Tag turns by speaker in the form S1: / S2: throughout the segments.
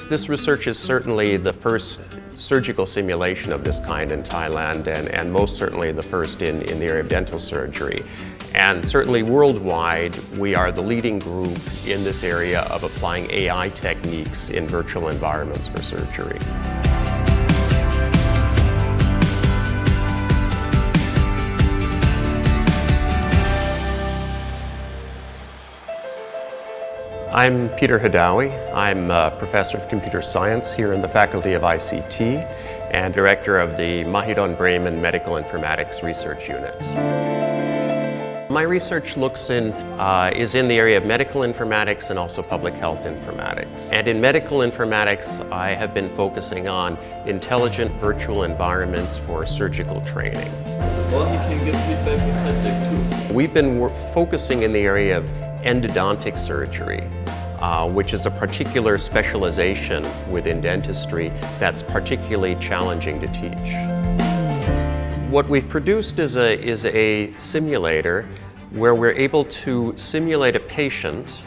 S1: This research is certainly the first surgical simulation of this kind in Thailand and most certainly the first in the area of dental surgery. And certainly worldwide, we are the leading group in this area of applying AI techniques in virtual environments for surgery. I'm Peter Hadawi. I'm a professor of computer science here in the Faculty of ICT and director of the Mahidol Bremen Medical Informatics Research Unit. My research is in the area of medical informatics and also public health informatics. And in medical informatics, I have been focusing on intelligent virtual environments for surgical training.
S2: Or he can give feedback with subject too.
S1: We've been focusing in the area of endodontic surgery, which is a particular specialization within dentistry that's particularly challenging to teach. What we've produced is a simulator where we're able to simulate a patient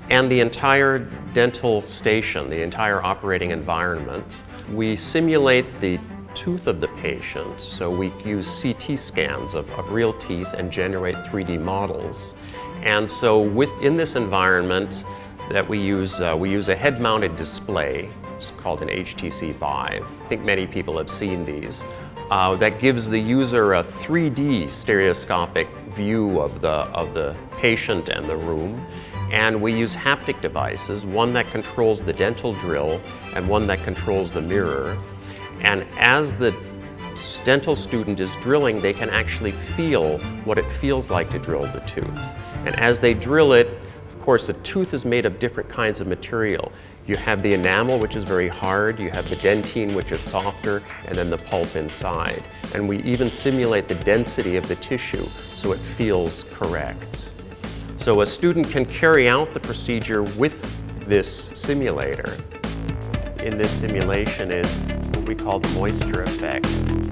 S1: and the entire dental station, the entire operating environment. We simulate the tooth of the patient, so we use CT scans of real teeth and generate 3D models. And so within this environment that we use a head-mounted display, it's called an HTC Vive. I think many people have seen these. That gives the user a 3D stereoscopic view of the patient and the room. And we use haptic devices, one that controls the dental drill and one that controls the mirror. And as the dental student is drilling, they can actually feel what it feels like to drill the tooth. And as they drill it, of course, the tooth is made of different kinds of material. You have the enamel, which is very hard, you have the dentine, which is softer, and then the pulp inside. And we even simulate the density of the tissue so it feels correct. So a student can carry out the procedure with this simulator. In this simulation is what we call the moisture effect.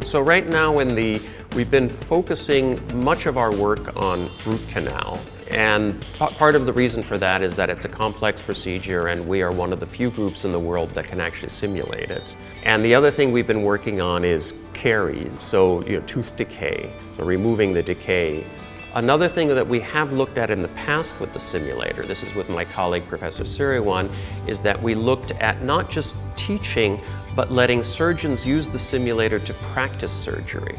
S1: So right now we've been focusing much of our work on root canal. And part of the reason for that is that it's a complex procedure and we are one of the few groups in the world that can actually simulate it. And the other thing we've been working on is caries, so tooth decay, so removing the decay. Another thing that we have looked at in the past with the simulator, this is with my colleague Professor Siriwan, is that we looked at not just teaching, but letting surgeons use the simulator to practice surgery.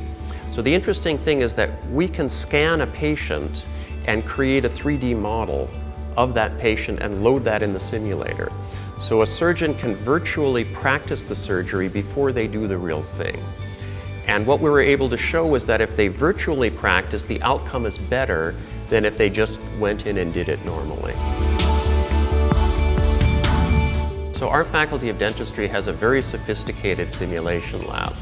S1: So the interesting thing is that we can scan a patient and create a 3D model of that patient and load that in the simulator. So a surgeon can virtually practice the surgery before they do the real thing. And what we were able to show is that if they virtually practice, the outcome is better than if they just went in and did it normally. So our Faculty of Dentistry has a very sophisticated simulation lab.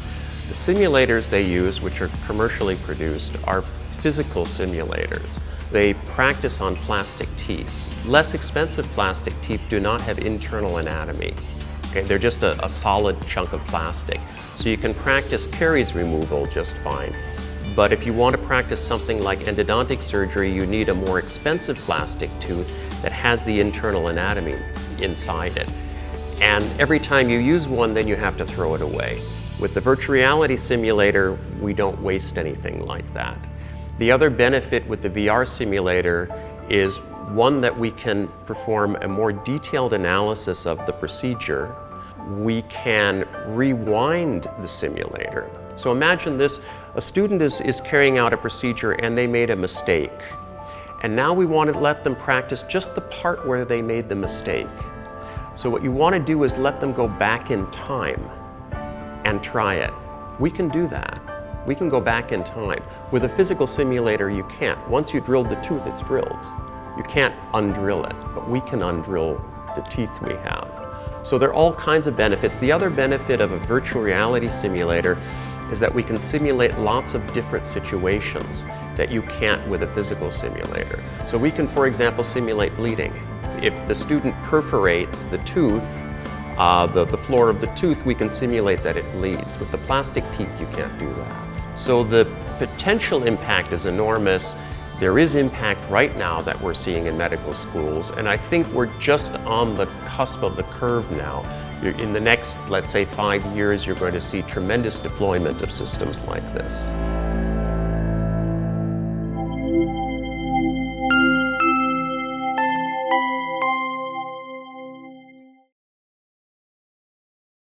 S1: The simulators they use, which are commercially produced, are physical simulators. They practice on plastic teeth. Less expensive plastic teeth do not have internal anatomy. Okay? They're just a solid chunk of plastic. So you can practice caries removal just fine. But if you want to practice something like endodontic surgery, you need a more expensive plastic tooth that has the internal anatomy inside it. And every time you use one, then you have to throw it away. With the virtual reality simulator, we don't waste anything like that. The other benefit with the VR simulator is one that we can perform a more detailed analysis of the procedure. We can rewind the simulator. So imagine this, a student is carrying out a procedure and they made a mistake. And now we want to let them practice just the part where they made the mistake. So what you want to do is let them go back in time and try it. We can do that. We can go back in time. With a physical simulator, you can't. Once you drilled the tooth, it's drilled. You can't undrill it, but we can undrill the teeth we have. So there are all kinds of benefits. The other benefit of a virtual reality simulator is that we can simulate lots of different situations that you can't with a physical simulator. So we can, for example, simulate bleeding. If the student perforates the tooth, the floor of the tooth, we can simulate that it bleeds. With the plastic teeth, you can't do that. So the potential impact is enormous. There is impact right now that we're seeing in medical schools, and I think we're just on the cusp of the curve now. In the next, let's say, 5 years, you're going to see tremendous deployment of systems like this.